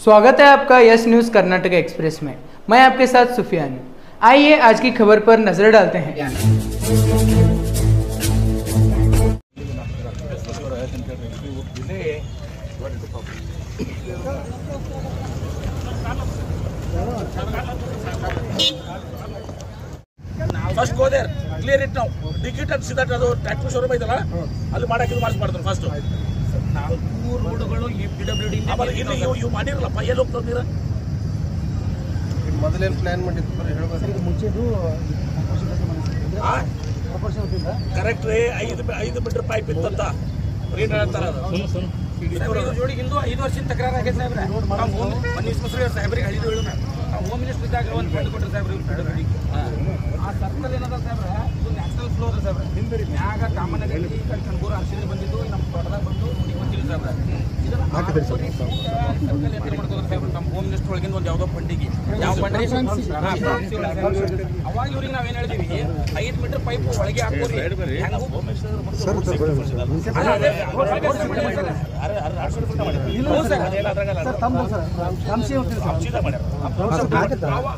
स्वागत है आपका यस न्यूज़ कर्नाटक एक्सप्रेस में। मैं आपके साथ सुफियान। आइए आज की खबर पर नजर डालते हैं। First go there clear it ನಾವು ಟಿಕೆಟ್ ಅಂತ ಸಿದ್ಧ ಅದು ಟ್ರ್ಯಾಕ್ಟರ್ ಶೋರೂಮ್ ಐತಲ್ಲ ಅಲ್ಲಿ ಮಾಡಕ್ಕೆ ಮಾರ್ಕ್ಸ್ ಮಾಡ್ತಾರೆ ಫಸ್ಟ್ 4 ರೋಡ್ಗಳು ಈ PWD ಆಮೇಲೆ ಇಲ್ಲಿ ಇವು ಮಾಡಿರಲ್ಲಪ್ಪ ಎಲ್ಲಿ ಹೋಗ್ತಾರೆ ಮೊದಲೇನು ಪ್ಲಾನ್ ಮಾಡಿದ್ರು ಹೇಳ್ಬೇಕು ಮುಂಚೆದು ಕರೆಕ್ಟ್ ರೀ 5 ಮೀಟರ್ ಪೈಪ್ ಇತ್ತಂತ ರೇಟ್ ಹೇಳ್ತಾರ ಅದು ಜೋಡಿ ಹಿಂದೂ 5 ವರ್ಷದ ತಕರಾರು ಆಗೈತೆ ಸಾಹೇಬ್ರೆ ನಾವು ಮನೀಶ್ವರ ಸಾಹೇಬ್ರಿಗೆ ಹೇಳಿದ್ರು ಹೇಳು ನಾವು ಹೋಮ್ ಮಿನಿಸ್ಟರ್ ಇದ್ದಾಗ ಒಂದು ಫಂಡ್ ಕೊಟ್ಟರೆ ಸಾಹೇಬ್ರೆ PWD ಆ ಸರ್ಕಲ್ ಏನದ ಸಾಹೇಬ್ರೆ ಇದು ನ್ಯಾಷನಲ್ ಫ್ಲೋ ಅದ ಸಾಹೇಬ್ರೆ ನಿಂದ್ರಿ ಮ್ಯಾಗ ಕಾಮನಗಲ್ಲಿ ಈ ಕಡೆ ಕಣ್ಬೂರು ಅರ್ಶಿನ ಬಂದಿದ್ದು ನಮ್ಮ ತೋಟದಾಗ ಬಂದು ನೋಡಿ ಬಂದಿಲ್ಲ ಸಾಹೇಬ್ರೆ ಇದನ್ನ ಸರ್ಕಲ್ ಎಂಟ್ರಿ ಮಾಡ್ಕೋದ್ರೆ ಸಾಹೇಬ್ರೆ ನಮ್ಮ ಹೋಮ್ ಮಿನಿಸ್ಟರ್ ಒಳಗಿಂದ ಒಂದು ಯಾವುದೋ ಫಂಡಿಗೆ ಯಾವ ಫಂಡ್ರಿ ಅವಾಗ ಇವ್ರಿಗೆ ನಾವೇನು ಹೇಳಿದೀವಿ 5 ಮೀಟರ್ ಪೈಪ್ ಒಳಗೆ ಹಾಕೋರಿ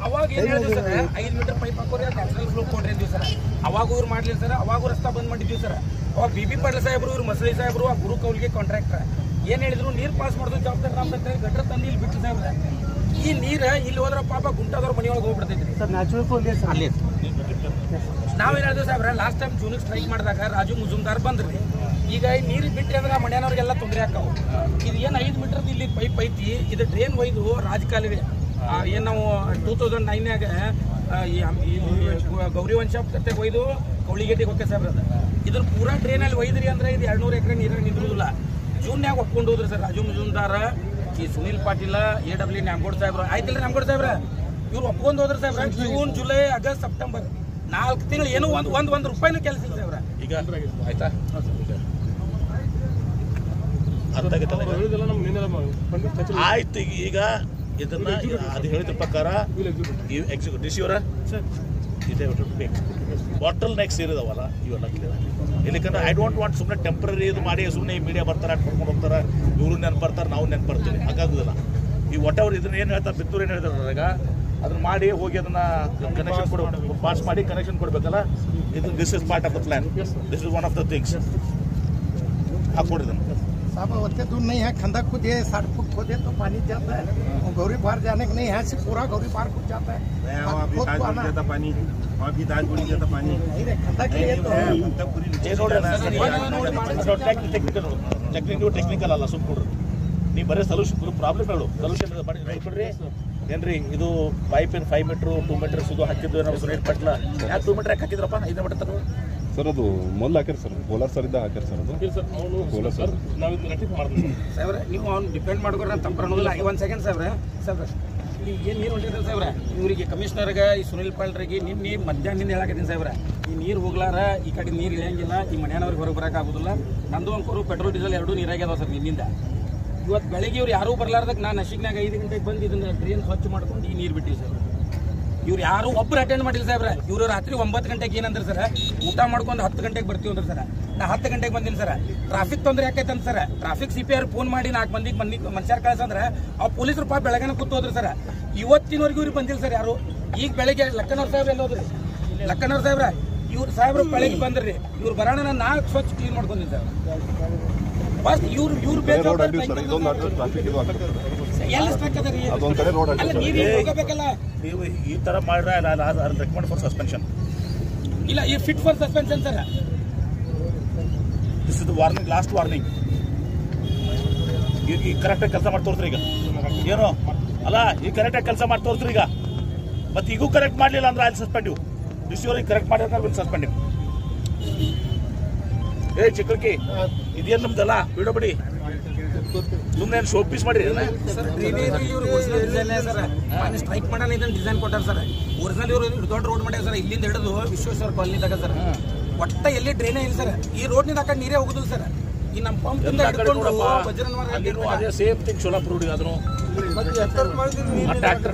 ಅವಾಗ ಏನ್ ಹೇಳಿದ್ವಿ ಸರ್ 5 ಮೀಟರ್ ಪೈಪ್ ಹಾಕೋರಿ ನ್ಯಾಷನಲ್ ಫ್ಲೋ ಕೊಡ್ರಿ ಅಂತೀವಿ ಸರ್ ಅವಾಗ ಇವ್ರು ಮಾಡ್ಲಿಲ್ಲ ಸರ್ ಅವಾಗ ರಸ್ತಾ ಬಂದ್ ಮಾಡಿದ್ವಿ ಸರ್ ಅವಾಗ BB ಪಾಟೀಲ್ ಸಾಹೇಬ್ರು ಇವ್ರು ಮಸಳಿ ಸಾಹೇಬ್ರು ಆ ಗುರು ಕೌಲ್ಗೆ ಕಾಂಟ್ರಾಕ್ಟರ್ ಏನ್ ಹೇಳಿದ್ರು ನೀರು ಪಾಸ್ ಮಾಡೋದು ಜವಾಬ್ದಾರಿ ನಮ್ದಂತ ಗಟ್ರ ತಂದು ಇಲ್ಲಿ ಬಿಟ್ಟು ಸಾಹೇಬ್ರೆ ಈ ನೀರು ಇಲ್ಲಿ ಹೋದ್ರ ಪಾಪ ಗುಂಟಾದವ್ರ ಮನೆಯೊಳಗೆ ಹೋಗ್ಬಿಡ್ತೈತ್ರಿ ಸರ್ ನ್ಯಾಚುರಲ್ ಫ್ಲೋ ಅಲ್ಲಿ ನಾವೇನ್ ಹೇಳಿದ್ವಿ ಸಾಹೇಬ್ರೆ ಲಾಸ್ಟ್ ಟೈಮ್ ಜೂನಿಗೆ ಸ್ಟ್ರೈಕ್ ಮಾಡಿದಾಗ ರಾಜು ಮುಜುಮ್ದಾರ್ ಬಂದ್ರಿ ಈಗ ನೀರು ಬಿಟ್ಟರೆ ಅಂದ್ರೆ ಮನೆಯವ್ರಿಗೆಲ್ಲ ತೊಂದರೆ ಆಕಾವು ಇದು ಏನು 5 ಮೀಟರ್ದು ಇಲ್ಲಿ ಪೈಪ್ ಐತಿ ಇದು ಡ್ರೈನ್ ಒಯ್ದು ರಾಜಕಾಲುವೆ ಏನು ನಾವು 2009 ಗೌರಿ ವಂಶ ಕತೆಗೆ ಒಯ್ದು ಕೌಳಿಗೆಟ್ಟಿಗೆ ಹೋಗ್ತೇವೆ ಸಾಹೇಬ್ರ ಇದ್ರ ಪೂರಾ ಡ್ರೈನಲ್ಲಿ ಒಯ್ದ್ರಿ ಅಂದ್ರೆ ಇದು 200 ಎಕರೆ ನೀರಾಗ ನಿಂದಿರುವುದಿಲ್ಲ ಜೂನ್ಯಾಗ ಒಪ್ಕೊಂಡು ಹೋದ್ರಿ ಸರ್ ರಾಜು ಮುಜುಮ್ದಾರ ಈ ಸುನೀಲ್ ಪಾಟೀಲ AW ನ್ಯಾಮಗೌಡ ಸಾಹೇಬ್ರ ಆಯ್ತಿಲ್ಲ ನ್ಯಾಮಗೌಡ ಸಾಹೇಬ್ರ ಇವ್ರು ಒಪ್ಕೊಂಡು ಹೋದ್ರಿ ಸಾಹೇಬ್ರ ಜೂನ್ ಜುಲೈ ಆಗಸ್ಟ್ ಸೆಪ್ಟೆಂಬರ್ 4 ತಿಂಗಳು ಏನೋ ಒಂದು ರೂಪಾಯಿನೂ ಕೆಲಸ ಇಲ್ಲ ಸಾಹೇಬ್ರ ಈಗ ಆಯ್ತಾ ಆಯ್ತು ಈಗ ಇದನ್ನ ಅದು ಹೇಳಿದ ಪ್ರಕಾರ ಡಿಸಿಯವರ ಇದೆ ಬಾಟಲ್ ನೆಕ್ಸ್ ಇರೋದವಲ್ಲ ಇವೆಲ್ಲ ಇಲ್ಲಿಕಂದ್ರೆ ಐ ಡೋಂಟ್ ವಾಂಟ್ ಸುಮ್ಮನೆ ಟೆಂಪ್ರರಿ ಇದು ಮಾಡಿ ಸುಮ್ಮನೆ ಮೀಡಿಯಾ ಬರ್ತಾರೆ ಕರ್ಕೊಂಡು ಹೋಗ್ತಾರೆ ಇವರು ನೆನ್ಪು ಬರ್ತಾರೆ ನಾವು ನೆನ್ಪು ಬರ್ತೀವಿ ಹಾಗಾಗೋದಿಲ್ಲ ಈ ವಾಟ್ ಎವರ್ ಇದನ್ನ ಏನು ಹೇಳ್ತಾರೆ ಬಿತ್ತೂರು ಏನು ಹೇಳ್ತಾರೆ ಅದನ್ನ ಮಾಡಿ ಹೋಗಿ ಅದನ್ನ ಕನೆಕ್ಷನ್ ಕೊಡ ಪಾಸ್ ಮಾಡಿ ಕನೆಕ್ಷನ್ ಕೊಡ್ಬೇಕಲ್ಲ ಇದು this is part of the plan this is one of the things ಹಾಕೊಡಿದನ್ನು साहब उतने दूर नहीं है खंदा खुद ये 60 फुट खोदे तो पानी जाता है और गौरी पार जाने के नहीं यहाँ से पूरा गौरी पार खुद जाता है पानी और भी दानपुरी जाता पानी खंदा के लिए तो ಟೆಕ್ನಿಕಲ್ ಅಲ್ಲ ಸುಮ್ ಕೊಡ್ರಿ ನೀವು ಬರೀ ಸೊಲ್ಯೂಷನ್ ಪ್ರಾಬ್ಲಮ್ ಹೇಳು ಸೊಲ್ಯೂಷನ್ ಕೊಡ್ರಿ ಏನ್ರಿ ಇದು ಪೈಪ್ 5 ಮೀಟರ್ 2 ಮೀಟರ್ ಸುದು ಹಾಕಿದ್ದು ನಾವು ಸುರೇಟ್ ಪಟ್ಲ ಯಾಕೆ 2 ಮೀಟರ್ ಯಾಕೆ ಹಾಕಿದ್ರಪ್ಪ 5 ಮೀಟರ್ ತನಕ ಸರ್ ಅದು ಮೊದಲು ಹಾಕ್ಯಾರ ಸರ್ ಬೋಲರ್ ಸರ್ ಇದ್ದ ಹಾಕ್ಯಾರ ಸರ್ ಅದು ಸರ್ ಅವನು ಬೋಲರ್ ಸರ್ ನಾವು ಇದು ರೆಟಿಫೈ ಮಾಡ್ತೀವಿ ಸಾಹೇಬ್ರೆ ನೀವು ಅವ್ನು ಡಿಪೆಂಡ್ ಮಾಡ್ಕೊಡ್ರಿ ನಾನು ತಪ್ಪು ಅನ್ನೋದಿಲ್ಲ 1 ಸೆಕೆಂಡ್ ಸಾಹೇಬ್ರೆ ಈಗ ಏನು ನೀರು ಹೊಂಟಿದ್ರೆ ಸಾಹೇಬ್ರೆ ಇವರಿಗೆ ಕಮಿಷನರ್ಗೆ ಈ ಸುನಿಲ್ ಪಾಲ್ರಿಗೆ ನಿನ್ನೆ ಮಧ್ಯಾಹ್ನದಿಂದ ಹೇಳಕತ್ತೀನಿ ಸಾಹೇಬ್ರೆ ಈ ನೀರು ಹೋಗ್ಲಾರ ಈ ಕಡೆ ನೀರು ಇಳಿಯಂಗಿಲ್ಲ ಈ ಮನೆಯವ್ರಿಗೆ ಹೊರಗೆ ಬರೋಕ್ಕಾಗೋದಿಲ್ಲ ನಂದು ಒಂದ್ಕೂರು ಪೆಟ್ರೋಲ್ ಡೀಸೆಲ್ 2 ನೀರಾಗ್ಯದ ಸರ್ ನಿನ್ನಿಂದ ಇವತ್ತು ಬೆಳಗ್ಗೆ ಇವ್ರು ಯಾರೂ ಬರ್ಲಾರ್ದಾಗ ನಾನು ನಶಿಕ್ನಾಗ 5 ಗಂಟೆಗೆ ಬಂದು ಇದನ್ನ ಡ್ರೈನ್ ಸ್ವಚ್ಛ ಮಾಡ್ಕೊಂಡು ಈ ನೀರು ಬಿಟ್ಟಿವಿ ಸರ್ ಇವ್ರು ಯಾರು ಒಬ್ಬರು ಅಟೆಂಡ್ ಮಾಡಿಲ್ಲ ಸಾಹೇಬ್ರೆ ಇವರು ರಾತ್ರಿ 9 ಗಂಟೆಗೆ ಏನಂದ್ರೆ ಸರ್ ಊಟ ಮಾಡ್ಕೊಂಡು 10 ಗಂಟೆಗೆ ಬರ್ತೀವಿ ಅಂದ್ರೆ ಸರ್ ನಾ 10 ಗಂಟೆಗೆ ಬಂದೀನಿ ಸರ್ ಟ್ರಾಫಿಕ್ ತೊಂದರೆ ಯಾಕೈತೆ ಅಂತ ಸರ್ ಟ್ರಾಫಿಕ್ CPR ಫೋನ್ ಮಾಡಿ 4 ಮಂದಿಗೆ ಮನುಷ್ಯರು ಕಳ್ಸಂದ್ರೆ ಆ ಪೊಲೀಸರು ಪಾಪ ಬೆಳಗ್ಗೆ ಕೂತೋದ್ರಿ ಸರ್ ಇವತ್ತಿನವರೆಗೂ ಇವ್ರಿಗೆ ಬಂದಿಲ್ಲ ಸರ್ ಯಾರು ಈಗ ಬೆಳಗ್ಗೆ ಲಕ್ಕನವ್ರ ಸಾಹೇಬ್ರ ಎಲ್ಲ ಹೋದ್ರಿ ಲಕ್ಕನವ್ರ ಸಾಹೇಬ್ರ ಇವ್ರು ಸಾಹೇಬ್ರು ಬೆಳಗ್ಗೆ ಬಂದ್ರಿ ಇವ್ರು ಬರೋಣ ನಾನು ಸ್ವಚ್ಛ ಕ್ಲೀನ್ ಮಾಡ್ಕೊಂಡಿನಿ ಸರ್ ಫಸ್ಟ್ ಇವ್ರು ನೀವು ಈ ತರ ಮಾಡ್ರೆ ರೆಕಮೆಂಡ್ ಫಾರ್ ಸಸ್ಪೆನ್ಷನ್ ಇಲ್ಲ ಈ fit for suspension sir this is the warning last warning ಈಗ ಕರೆಕ್ಟಾಗಿ ಕೆಲಸ ಮಾಡಿ ತೋರಿಸ್ರಿ ಈಗ ಏನೋ ಅಲ್ಲ ಈಗ ಕರೆಕ್ಟಾಗಿ ಕೆಲಸ ಮಾಡಿ ತೋರಿಸ್ರಿ ಈಗ ಮತ್ತೆ ಈಗೂ ಕರೆಕ್ಟ್ ಮಾಡಲಿಲ್ಲ ಅಂದ್ರೆ ಅಲ್ಲಿ ಸಸ್ಪೆಂಡಿವ್ ಡಿಸಿಯವರಿಗೆ ಕರೆಕ್ಟ್ ಮಾಡಿದ್ರೆ ಸಸ್ಪೆಂಡಿವ್ ಏ ಚಿಕ್ಕಲ್ಕಿ ಇದೇನು ನಮ್ದಲ್ಲ ಬಿಡೋಬಿಡಿ ಸುಮ್ಮನೆ ಶೋ ಪೀಸ್ ಮಾಡಿ ಸ್ಟ್ರೈಕ್ ಮಾಡಲ್ಲ ಇದನ್ನ ಡಿಸೈನ್ ಕೊಟ್ಟಾರ ಸರ್ ಒರಿಜಿನಲ್ ಇವರು ದೊಡ್ಡ ರೋಡ್ ಮಾಡ್ಯಾರ ಸರ್ ಇಲ್ಲಿಂದ ಹಿಡಿದು ವಿಶ್ವೇಶ್ವರ ಕಾಲನಿ ತಗ ಸರ್ ಒಟ್ಟ ಎಲ್ಲಿ ಡ್ರೈನೇ ಇಲ್ಲ ಸರ್ ಈ ರೋಡ್ನಿಂದ ಆ ಕಡೆ ನೀರೇ ಹೋಗುದಿಲ್ಲ ಸರ್ ಈ ನಮ್ಮ ಪಂಪ್ ಅದೇ ಸೇಮ್ ಥಿಂಗ್ ಸೋಲಾಪುರ ಹುಡುಗ ಅದನ್ನು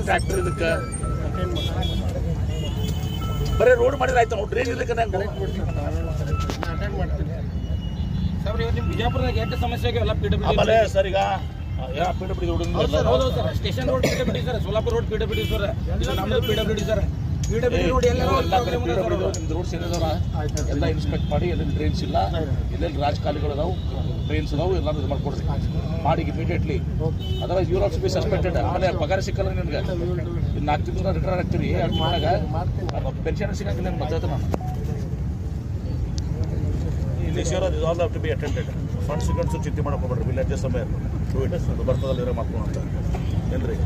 ಟ್ರ್ಯಾಕ್ಟರ್ ಇದಕ್ಕೆ ಬರೀ ರೋಡ್ ಮಾಡಿದ್ರೆ ಆಯ್ತು ನಾವು ಡ್ರೈನ್ ಇರ್ಲಿಕ್ಕೆ ಸರ್ ಇವತ್ತು ನಿಮ್ಮ ಬಿಜಾಪುರದಾಗ ಎಷ್ಟು ಸಮಸ್ಯೆ ಆಗ್ಯಾವಲ್ಲ PWD ಆಮೇಲೆ ಸರ್ ಈಗ ಹೌದು sir, station road PWD sir, Solapur road PWD sir, ನಮ್ಮದು PWD sir. PWD road roads ಏನಿದಾವ ಎಲ್ಲ ಇನ್ಸ್ಪೆಕ್ಟ್ ಮಾಡಿ ಎಲ್ಲೆಲ್ಲಿ ಡ್ರೈನ್ಸ್ ಇಲ್ಲ, ಎಲ್ಲೆಲ್ಲಿ ರಾಜಕಾಲಿಗಳು ಅದಾವು, ಡ್ರೈನ್ಸ್ ಅದಾವು, ಎಲ್ಲ ಇದು ಮಾಡ್ಕೊಡ್ರಿ ಮಾಡಿ immediately. Otherwise your also be suspected. ಆಮೇಲೆ ಪಗಾರ ಸಿಕ್ಕಲ್ಲ ನಿನ್ಗೆ, 4 ತಿಂಗಳು ರಿಟರ್ನ್ ಆಗ್ತೀರಿ, 2 ತಿಂಗಳಾಗ ಪೆನ್ಷನ್ ಸಿಗಂಗಿಲ್ಲ ನಿಮ್ಗೆ ಮದ್ದತ್ತು. ನಾನು this year all have to be attended. Funds ಚಿಂತೆ ಮಾಡಕ್ಕೆ ಹೋಗ್ಬೇಡ್ರಿ, ವಿಲೇಜಸ್ ಸಮಯ ಡೂ ಇಟ್ ಬರ್ತದಲ್ಲಿರೋ ಮಾಡ್ಕೊಂಡು ಅಂತ ಏನ್ರಿ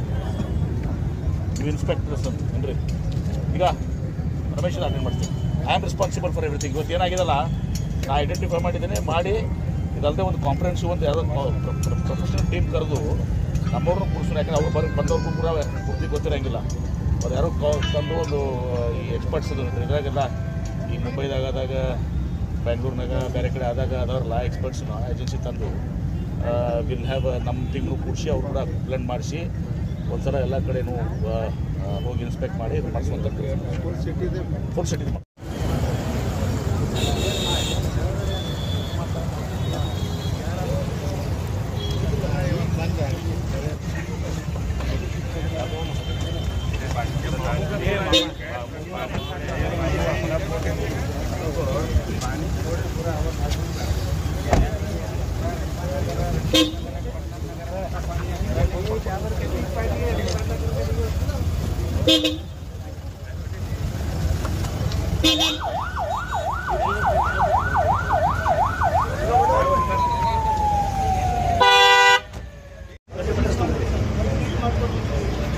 ನೀವು ಇನ್ಸ್ಪೆಕ್ಟರ್ಸ್ ಅಂತ ಏನ್ರಿ. ಈಗ ರಮೇಶ್ ನಾನು ಏನು ಮಾಡ್ತೀನಿ, I am responsible for everything. ಇವತ್ತು ಏನಾಗಿದಲ್ಲ ನಾ ಐಡೆಂಟಿಫೈ ಮಾಡಿದ್ದೇನೆ, ಮಾಡಿ ಇದಲ್ಲದೆ ಒಂದು ಕಾಂಪ್ರಹೆನ್ಸಿವ್ ಒಂದು ಯಾವುದೋ ಪ್ರೊಫೆಷನಲ್ ಟೀಮ್ ಕರೆದು ನಮ್ಮವ್ರನ್ನ ಕೂರಿಸ್ರು. ಯಾಕಂದ್ರೆ ಅವ್ರು ಬಂದವ್ರಿಗೂ ಕೂಡ ಪೂರ್ತಿ ಗೊತ್ತಿರೋಂಗಿಲ್ಲ. ಅವ್ರು ಯಾರೋ ತಂದು ಒಂದು ಈ ಎಕ್ಸ್ಪರ್ಟ್ಸ್ ಇದ್ರಾಗೆಲ್ಲ ಈ ಮುಂಬೈದಾಗದಾಗ, ಬ್ಯಾಂಗ್ಳೂರ್ನಾಗ, ಬೇರೆ ಕಡೆ ಆದಾಗ ಅದವ್ರಲ್ಲ ಎಕ್ಸ್ಪರ್ಟ್ಸ್ನ ಏಜೆನ್ಸಿ ತಂದು ವಿಲ್ ಹ್ಯಾವ್ ನಮ್ಮ ಟೀಮ್ನು ಕೂಡಿಸಿ ಅವ್ರು ಕೂಡ ಬ್ಲೆಂಡ್ ಮಾಡಿಸಿ ಒಂದ್ಸಲ ಎಲ್ಲ ಕಡೆನೂ ಹೋಗಿ ಇನ್ಸ್ಪೆಕ್ಟ್ ಮಾಡಿ ಇದು ಮಾಡಿಸುವಂಥ ಫುಲ್ ಸಿಟಿ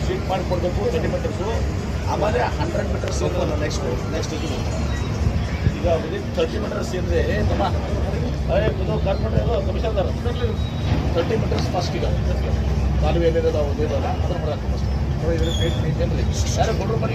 ಸೀಟ್ ಮಾಡಿಕೊಡ್ಬೇಕು. 30 ಮೀಟರ್ಸು, ಆಮೇಲೆ 100 ಮೀಟರ್ಸ್ ನೆಕ್ಸ್ಟ್ ಇದು. ಈಗ 30 ಮೀಟರ್ಸ್ ಅಂದರೆ ನಮ್ಮ ಕಮಿಷನರ್ 30 ಮೀಟರ್ಸ್ ಫಸ್ಟ್. ಈಗ ಕಾಲುವೆ ಎಲ್ಲಿರೋದು ಅದೇನಲ್ಲ ಅದನ್ನು ಮಾಡೋಕೆ ಫಸ್ಟ್ ಏನ್ರಿ ಯಾರು ಕೊಡ್ರು ಮನೆ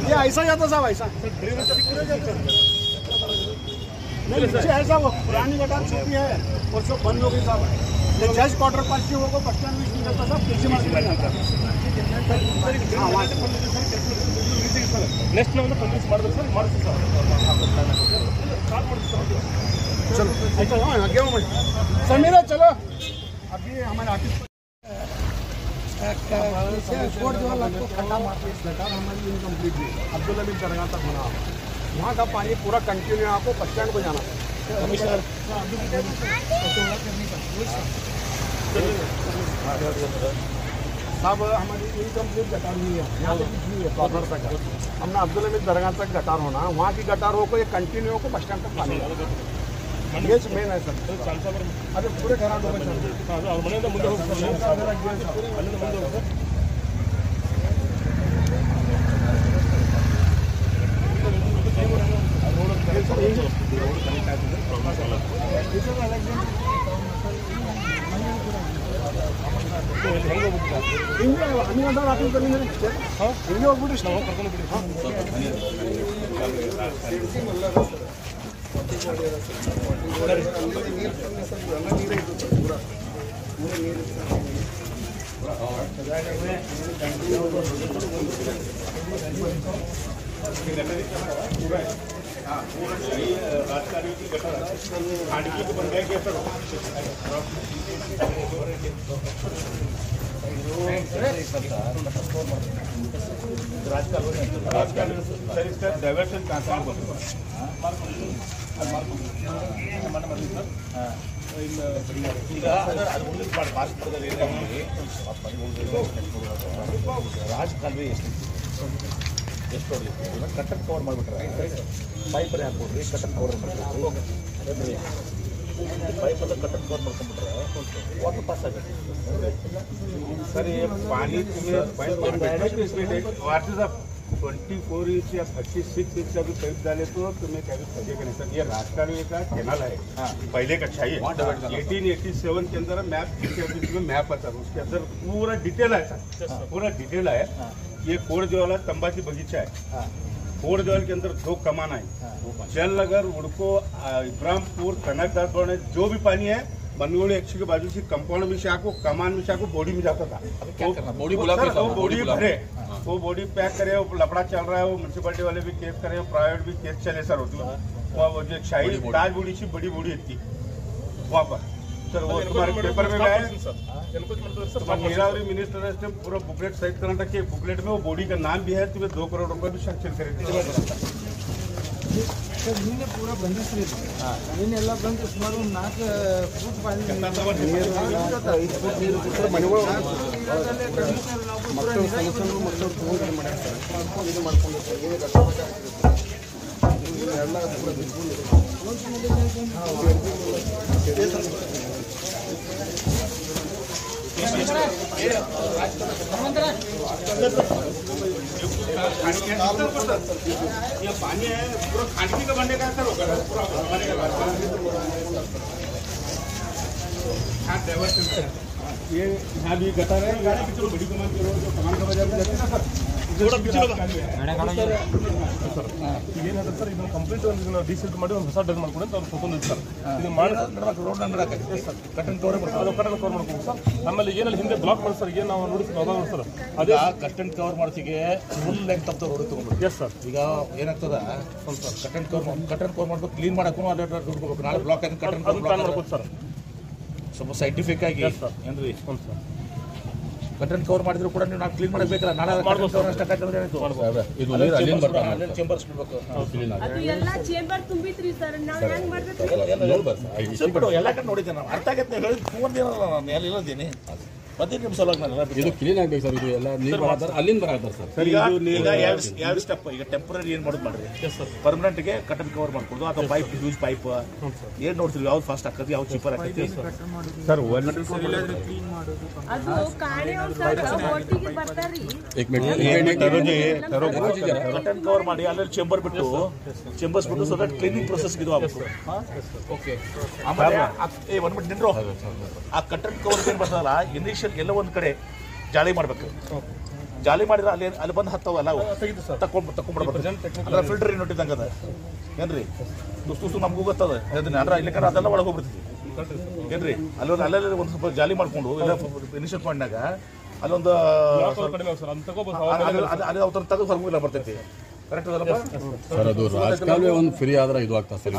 ये ऐसा जाता साहब, ऐसा नहीं ऐसा वो पुरानी गटार छोटी है और सब बंद हो गई साहब. ये जज क्वार्टर पास से होगा, बस स्टैंड में नहीं जाता साहब, पीछे मार्केट में जाता. नेक्स्ट लेवल कंप्लीट कर दो सर, मार दो सर. चलो ऐसा हो आगे हो मैं समीरा चलो अभी हमारे आर्टिस्ट कोर्ट जो लगभग खड्डा मारते गटार हमारी इनकम्प्लीट है. अब्दुल हमीद दरगाह तक बना, वहाँ का पानी पूरा कंटिन्यू आपको बस स्टैंड को जाना है. साहब हमारी इनकम्प्लीट गटार नहीं है, यहाँ पे कुछ नहीं है. कॉर्नर तक हमने अब्दुल हमीद दरगाह तक गटार होना, वहाँ की गटार हो को ये कंटिन्यू हो को बस स्टैंड तक पानी ये मेन है सर. अरे पूरे खराब हो गए ಹಿಂಗೆ ಹನ್ನೆರಡು ಹಾಕಿದ್ರೆ ಹಿಂಗೆ ಹೋಗ್ಬಿಟ್ಟು ನಾವು ಕರ್ಕೊಂಡು ಬಿಡಿ. डाइवर्शन कहाँ से ರಾಜಕಾಲುವೆ ಎಷ್ಟು ಎಷ್ಟು ನೋಡಿ ಕಟ್ಟನ್ನು ಕವರ್ ಮಾಡಿಬಿಟ್ರೆ ಪೈಪಲ್ಲಿ ಹಾಕ್ಬಿಡ್ರಿ ಕಟ್ಟನ್ನು ಕವರ್ ಮಾಡ್ಬೇಕು ಪೈಪಲ್ಲಿ ಕಟ್ಟನ್ನು ಕವರ್ ಮಾಡ್ಕೊಂಡ್ಬಿಟ್ರೆ ವಾಟರ್ ಪಾಸ್ ಆಗುತ್ತೆ सर ये पानी तुम्हें व्हाट इज 24 इंच या 36 इंच का भी पाइप डाले तो तुम्हें कभी फंसेगा नहीं सर। ये राजकालवे का कैनाल है, पहले का चाहिए 1887 के अंदर मैप में मैप है सर, उसके अंदर पूरा डिटेल है सर, पूरा डिटेल है। ये कोड़जवाला तंबाची बगीचा है, कोड़जवाल के अंदर 2 कमान है, जलनगर, उड़को, इब्राहिमपुर, कनकदास, जो भी पानी है बनगोड़ी एक्सी के बाजू से कंपाउंड में से आपको कमान में से आपको बॉडी में जाता था। बॉडी बॉडी भरे, वो बॉडी पैक करे, वो लफड़ा चल रहा है, वो म्यूनसिपलिटी वाले भी केस करे, प्राइवेट भी केस चले सर। वो जो शाही ताज बॉडी से बड़ी बॉडी थी वहाँ पर सर, वो तुम्हारे पेपर में आया। नीरावरी मिनिस्टर ने पूरा बुकलेट सहित कर्नाटक के बुकलेट में वो बॉडी का नाम भी है, तुम्हें 2 करोड़ रुपए भी सैंक्शन करे ಸರ್ ನಿನ್ನೆ ಪೂರ ಬಂದಿತ್ತು ನಿನ್ನೆ ಎಲ್ಲ ಬಂದು ಸುಮಾರು 4 ಫೂಟ್ ಪಾನಿ ಮಕ್ಕಳು ಸಣ್ಣ ಮಕ್ಕಳು ತಗೊಂಡು ಮಾಡ್ಯಾರ ಸರ್, ಇದು ಮಾಡ್ಕೊಂಡು ಎಲ್ಲ ये पानी है पूरा खांडकी का बनने का सर, पूरा बनने का ये यहाँ भी गटर है, गाड़ी पीछे बड़ी कमान की रोड जो कमान का बाजार में जाते हैं ना सर, थोड़ा पीछे ಏನಾದ್ರೆ ಸರ್ ಇದನ್ನು ಕಂಪ್ಲೀಟ್ ಒಂದು ಡೀಸೆಲ್ಟ್ ಮಾಡಿ ಒಂದು ಹೊಸ ಡ್ರೈನ್ ಮಾಡ್ಕೊಂಡು ಅಂತ ಅವ್ರು ತೊಗೊಂಡಿದ್ದು ಸರ್, ಇದು ಮಾಡಿ ರೋಡ್ ನಡಕ್ಕೆ ಸರ್ ಕಟ್ಟನ್ ಕವರ್ ಮಾಡ್ತಾರೆ, ಕಟ್ಟನ್ ಕವರ್ ಮಾಡ್ಕೊಂಡು ಸರ್. ಆಮೇಲೆ ಏನಲ್ಲಿ ಹಿಂದೆ ಬ್ಲಾಕ್ ಮಾಡಿ ಸರ್, ಏನು ನಾವು ನೋಡಿ ಸರ್ ಅದೇ ಕಟ್ಟನ್ ಕವರ್ ಮಾಡ್ತಿಗೆ ಫುಲ್ ಲೆಂತ್ ಆಗ್ತದೆ ರೋಡ್ ತೊಗೊಂಡ್ಬಿಟ್ಟು. ಎಸ್ ಸರ್, ಈಗ ಏನಾಗ್ತದ ಕಟ್ಟನ್ ಕವರ್ ಮಾಡ್ಬೇಕು, ಕ್ಲೀನ್ ಮಾಡಕ್ಕೂ ಅದೇ ದುಡ್ಕೋಬೇಕು, ನಾಳೆ ಬ್ಲಾಕ್ ಆಗಿ ಕಟ್ಟನ್ ಕವರ್ ಮಾಡ್ಬೇಕು ಸರ್. ಸ್ವಲ್ಪ ಸೈಂಟಿಫಿಕ್ ಆಗಿ ಏನ್ರಿ ಕಟ್ಟನ್ ಕವರ್ ಮಾಡಿದ್ರು ಕೂಡ ನೀವು ನಾವು ಕ್ಲೀನ್ ಮಾಡಬೇಕಲ್ಲ, ನಾಳೆ ಚೇಂಬರ್ಸ್ ಬಿಡ್ಬೇಕು, ಎಲ್ಲ ಕಡೆ ನೋಡಿದ್ದೇನೆ ನಾವು, ಅರ್ಥ ಆಗತ್ತೆ ಹೇಳಿದ್ ತೊಗೊಂಡಿರಲ್ಲ ನಾನು ಎಲ್ಲ ಇರೋದೇನೆ 15 ನಿಮಿಷ ಇದು ಕ್ಲೀನ್ ಆಗ್ಬೇಕು ಸರ್, ಇದು ಎಲ್ಲ ನೀರು ಬರತ್ತಾರೆ ಅಲ್ಲಿಂದ ಬರತ್ತಾರೆ ಸರ್. ಈಗ ಯಾವ ಸ್ಟೆಪ್, ಈಗ ಟೆಂಪರರಿ ಏನು ಮಾಡೋದು ಮಾಡ್ರಿ, ಪರ್ಮನೆಂಟ್ಗೆ ಕಟ್ಟನ್ ಕವರ್ ಮಾಡ್ಕೊಡು ಅಥವಾ ಪೈಪ್ ಯೂಸ್ ಪೈಪ್ ಏನು ನೋಡ್ತೀವಿ, ಯಾವ್ದು ಫಾಸ್ಟ್ ಆಗ್ತದೆ ಯಾವ್ದು ಚೀಪರ್ ಆಗ್ತದೆ सर। ಕಟ್ಟನ್ ಕವರ್ ಮಾಡಿ ಅಲ್ಲಿ ಚೇಂಬರ್ಸ್ ಬಿಟ್ಟು ಸೊ ದಟ್ ಕ್ಲೀನಿಂಗ್ ಪ್ರೊಸೆಸ್ ಇದು ಆಗಬೇಕು. ಓಕೆ, ಆಮೇಲೆ ಒಂದು ಮಿನಿಟ್ ನಿಂದ್ರು, ಆ ಕಟ್ಟನ್ ಕವರ್ ಏನು ಬರ್ತದಲ್ಲ ಇನಿಷಿಯಲ್ ಎಲ್ಲ ಒಂದು ಕಡೆ ಜಾಲಿ ಮಾಡ್ಬೇಕು, ಜಾಲಿ ಮಾಡಿದ್ರೆ ಅಲ್ಲಿ ಬಂದು ಹತ್ತವಲ್ಲ ತಕೊಂಡ್ಬಿಡ್ಬೇಕು, ಫಿಲ್ಟರ್ ಏನು ನೋಟಿದ್ದಂಗೆ ಅದ ಏನ್ರಿ, ತುಸು ನಮಗೂ ಗೊತ್ತದ ಅದನ್ನ ಇಲ್ಲಿಕಂದ್ರೆ ಅದೆಲ್ಲ ಒಳಗೆ ಹೋಗ್ಬಿಡ್ತೀವಿ ಏನ್ರಿ. ಅಲ್ಲಲ್ಲಿ ಒಂದು ಸ್ವಲ್ಪ ಜಾಲಿ ಮಾಡ್ಕೊಂಡು ಎಲ್ಲ ಇನಿಷಿಯಲ್ ಪಾಯಿಂಟ್ನಾಗ ಅಲ್ಲೊಂದು ಅವ್ರ ತೆಗೆದು ಹೊರಗಿಲ್ಲ ಬರ್ತೈತಿ. ಕರೆಕ್ಟ್ ಅದಲ್ಲಪ್ಪ ಸರ್, ಅದು ರಾಜಕಾಲುವೆ ಒಂದು ಫ್ರೀ ಆದ್ರೆ ಇದು ಆಗ್ತದೆ ಸರ್,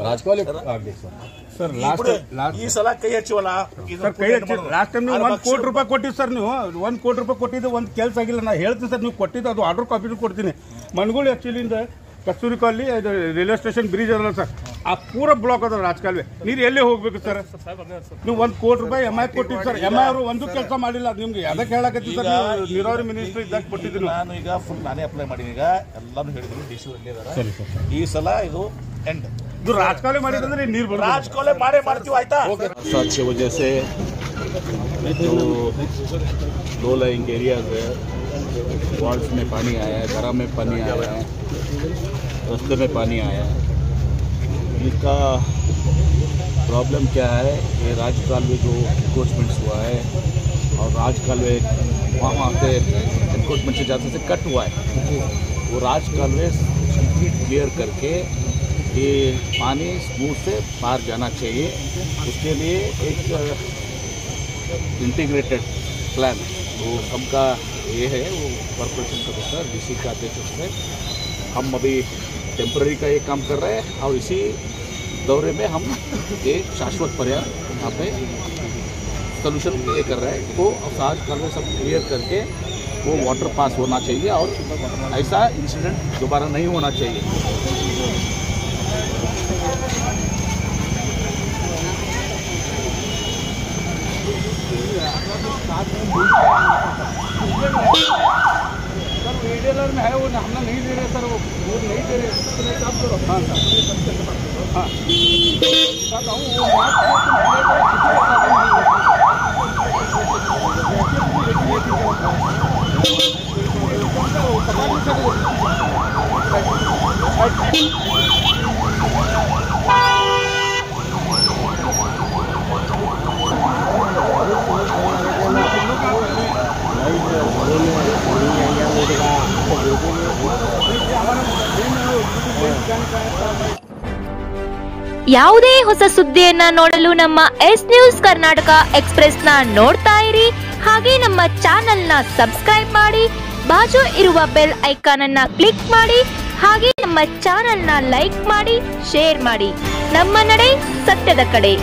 ರಾಜಕಾಲುವೆ ಆಗ್ಬೇಕು ಸರ್. ಈ ಸಲ ಕೈ ಹಚ್ಚಿವಲ್ಲ, ಲಾಸ್ಟ್ ಟೈಮ್ ನೀವು 1 ಕೋಟಿ ರೂಪಾಯಿ ಕೊಟ್ಟಿದ್ದು ಸರ್, ನೀವು 1 ಕೋಟಿ ರೂಪಾಯಿ ಕೊಟ್ಟಿದ್ದು ಒಂದು ಕೆಲಸ ಆಗಿಲ್ಲ. ನಾನು ಹೇಳ್ತೀನಿ ಸರ್, ನೀವು ಕೊಟ್ಟಿದ್ದು ಅದು ಆರ್ಡರ್ ಕಾಪಿ ಕೊಡ್ತೀನಿ. ಮನಗೋಳಿ ಆಕ್ಚುಲಿಂದ ಕಸ್ತೂರಿ ಕಾಲನಿ ರೈಲ್ವೆ ಸ್ಟೇಷನ್ ಬ್ರಿಡ್ಜ್ ಅದಲ್ಲ ಸರ್, ಆ ಪೂರ ಬ್ಲಾಕ್ ಅದ ರಾಜಕಾಲುವೆ, ನೀರು ಎಲ್ಲೇ ಹೋಗ್ಬೇಕು ಸರ್. ನೀವು 1 ಕೋಟಿ ರೂಪಾಯಿ MI ಕೊಟ್ಟಿದ್ದು ಸರ್, MI ಅವರು ಒಂದು ಕೆಲಸ ಮಾಡಿಲ್ಲ. ನಿಮ್ಗೆ ಅದಕ್ಕೆ ಹೇಳಕತ್ತಿ ಸರ್, ನೀರಾವರಿ ಮಿನಿಸ್ಟರ್ ಇದ್ದಾಗ ಕೊಟ್ಟಿದ್ದೀನಿ ನಾನು. ಈಗ ಫುಲ್ ನಾನೇ ಅಪ್ಲೈ ಮಾಡೀನಿ, ಈಗ ಎಲ್ಲಾನು ಹೇಳಿದ್ರು DC ಈ ಸಲ ಇದು ಎಂಡ್. ಇದು ರಾಜಕಾಲುವೆ ಮಾಡಿದ್ರೆ ನೀರು ಬರೋದು, ರಾಜಕಾಲುವೆ ಮಾಡೇ ಮಾಡ್ತೀವಿ ಆಯ್ತಾ. अच्छे वजह से जो लो लाइंग एरियाज है, वार्ड्स में पानी आया है, घरा में पानी आया है, रास्ते में पानी आया है. इसका प्रॉब्लम क्या है, ये राजकालुवे जो एनक्रोचमेंट्स हुआ है और राजकालुवे वहाँ से एनक्रोचमेंट से ज़्यादा से कट हुआ है, वो राजकालुवे क्लियर करके ये पानी स्मूथ से पार जाना चाहिए. उसके लिए एक इंटीग्रेटेड प्लान वो सबका ये है, वो कॉर्पोरेशन का होता है, DC का अध्यक्ष से हम अभी टेम्पररी का ये काम कर रहे हैं और इसी दौरे में हम एक शाश्वत पर्याय यहाँ पे सोल्यूशन ये कर रहे हैं. तो आज कल में सब क्लियर करके वो वाटर पास होना चाहिए और ऐसा इंसिडेंट दोबारा नहीं होना चाहिए. में है वो ಯಾವುದೇ ಹೊಸ ಸುದ್ದಿಯನ್ನ ನೋಡಲು ನಮ್ಮ ಎಸ್ ನ್ಯೂಸ್ ಕರ್ನಾಟಕ ಎಕ್ಸ್‌ಪ್ರೆಸ್ ನ ನೋಡ್ತಾ ಇರಿ. ಹಾಗೆ ನಮ್ಮ ಚಾನೆಲ್ ನ ಸಬ್ಸ್ಕ್ರೈಬ್ ಮಾಡಿ, ಬಾಜು ಇರುವ ಬೆಲ್ ಐಕಾನ್ ಅನ್ನ ಕ್ಲಿಕ್ ಮಾಡಿ. ಹಾಗೆ ನಮ್ಮ ಚಾನೆಲ್ ನ ಲೈಕ್ ಮಾಡಿ, ಶೇರ್ ಮಾಡಿ. ನಮ್ಮ ನಡೆ ಸತ್ಯದ ಕಡೆ.